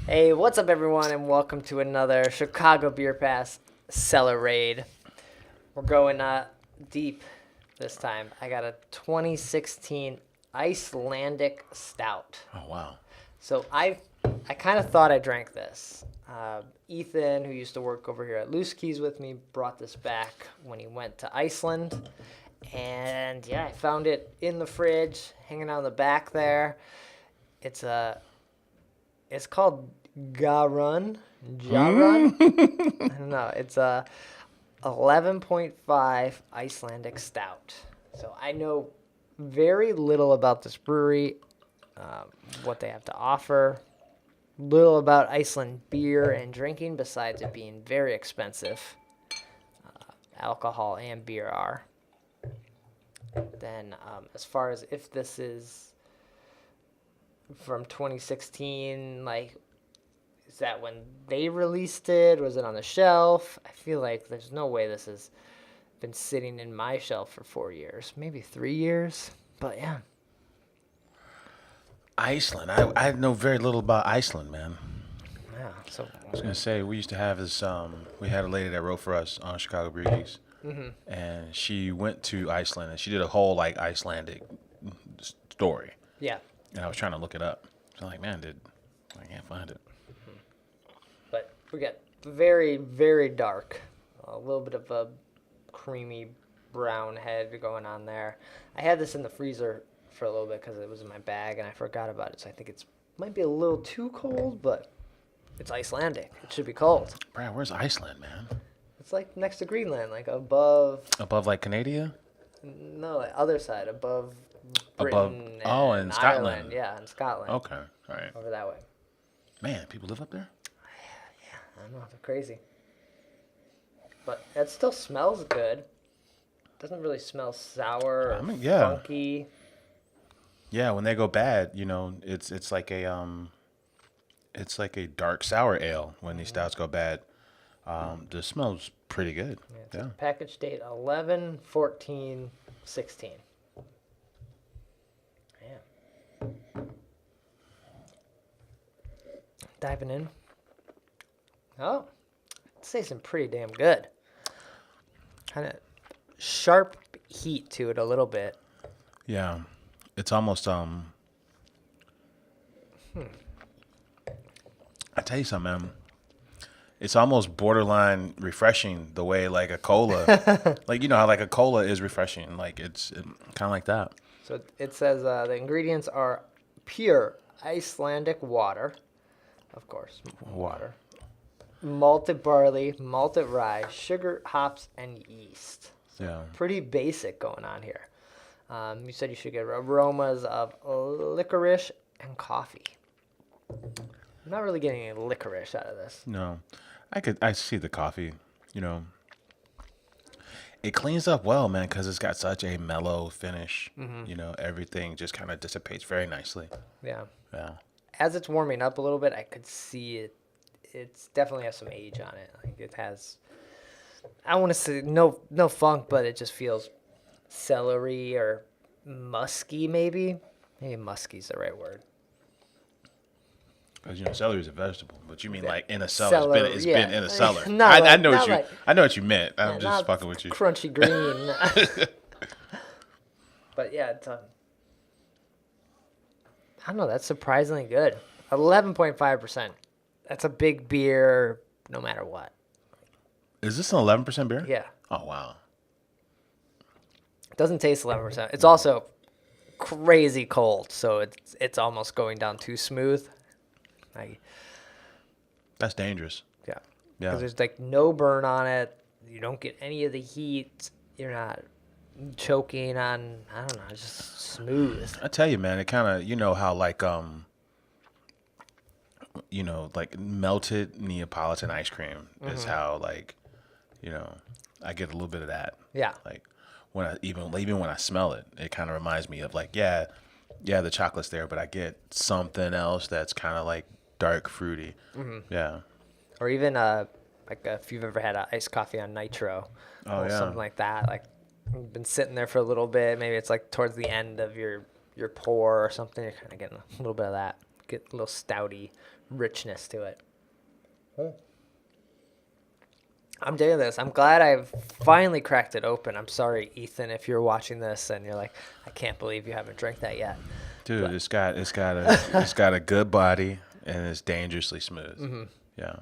Hey, what's up, everyone, and welcome to another Chicago Beer Pass Cellar Raid. We're going deep this time. I got a 2016 Icelandic Stout. Oh, wow. So I kind of thought I drank this. Ethan, who used to work over here at Loose Keys with me, brought this back when he went to Iceland. And yeah, I found it in the fridge, hanging out in the back there. It's called Garún. I don't know. It's a 11.5 Icelandic Stout. So I know very little about this brewery, what they have to offer. Little about Iceland beer and drinking, besides it being very expensive. Alcohol and beer are. Then, as far as if this is from 2016, like, is that when they released it? Was it on the shelf? I feel like there's no way this has been sitting in my shelf for 4 years, maybe 3 years. But yeah. Iceland. I know very little about Iceland, man. Yeah. So I was going to say, we used to have this, we had a lady that wrote for us on Chicago Brugghús. And she went to Iceland, and she did a whole, like, Icelandic story. yeah. And I was trying to look it up. So I'm like, man, I can't find it. But we got very, very dark. A little bit of a creamy brown head going on there. I had this in the freezer for a little bit because it was in my bag and I forgot about it. So I think it's might be a little too cold, but it's Icelandic. It should be cold. Brad, where's Iceland, man? It's like next to Greenland, like above. Above, like, Canada? No, like other side, above Above. Britain. Oh, and in Scotland. Ireland. Yeah, in Scotland. Okay. All right. Over that way. Man, people live up there? I don't know, they're crazy. But it still smells good. Doesn't really smell sour or funky. Yeah, when they go bad, it's like a dark sour ale when these stouts go bad. The smells pretty good. Yeah. Package date 11/14/16. Man. Diving in. Oh, I'd say some pretty damn good. Kind of sharp heat to it a little bit. Yeah. It's almost I tell you something, man. It's almost borderline refreshing the way, like, a cola, like, you know how, like, a cola is refreshing, like it's kind of like that. So it says the ingredients are pure Icelandic water, of course, water, malted barley, malted rye, sugar, hops, and yeast. So Yeah. pretty basic going on here. You said you should get aromas of licorice and coffee. I'm not really getting any licorice out of this. No, I see the coffee, It cleans up well, man, because it's got such a mellow finish. Everything just kind of dissipates very nicely. Yeah. Yeah. As it's warming up a little bit, I could see it. It's definitely has some age on it. Like it has, I want to say no funk, but it just feels celery or musky, maybe. Maybe musky's the right word. Because celery is a vegetable, but you mean like in a cellar? Cellar, It's been in a cellar. Not I know what you meant. I'm just not fucking with you. Crunchy green. But yeah, it's I don't know. That's surprisingly good. 11.5%. That's a big beer, no matter what. Is this an 11% beer? Yeah. Oh wow. It doesn't taste 11%. It's also crazy cold, so it's almost going down too smooth. That's dangerous. Yeah. Yeah. Because there's like no burn on it. You don't get any of the heat. You're not choking on, I don't know, it's just smooth. I tell you, man, it kind of, how like like melted Neapolitan ice cream is how, like, I get a little bit of that. Yeah. Like when I even when I smell it, it kind of reminds me of like, yeah, the chocolate's there, but I get something else that's kind of like dark fruity. Yeah. Or even like if you've ever had iced coffee on nitro, or something like that. Like you've been sitting there for a little bit. Maybe it's like towards the end of your pour or something. You're kind of getting a little bit of that. Get a little stouty richness to it. I'm digging this. I'm glad I've finally cracked it open. I'm sorry, Ethan, if you're watching this and you're like, I can't believe you haven't drank that yet. Dude, But- it's got a good body and it's dangerously smooth. Mm-hmm. Yeah.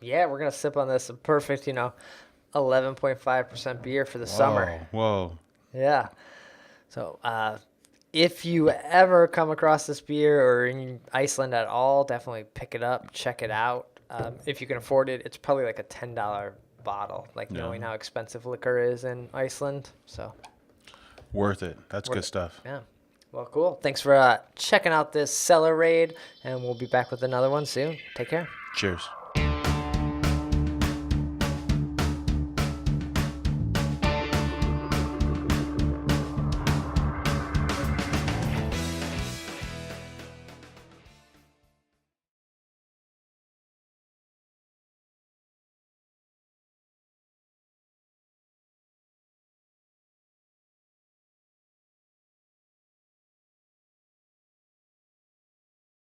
Yeah, we're gonna sip on this. A perfect, 11.5% beer for the summer. Whoa. Yeah. So, if you ever come across this beer or in Iceland at all, definitely pick it up, check it out. If you can afford it, it's probably like a $10 bottle, knowing how expensive liquor is in Iceland. So, Worth it. That's good stuff. yeah. Well, cool. Thanks for checking out this cellar raid, and we'll be back with another one soon. Take care. Cheers.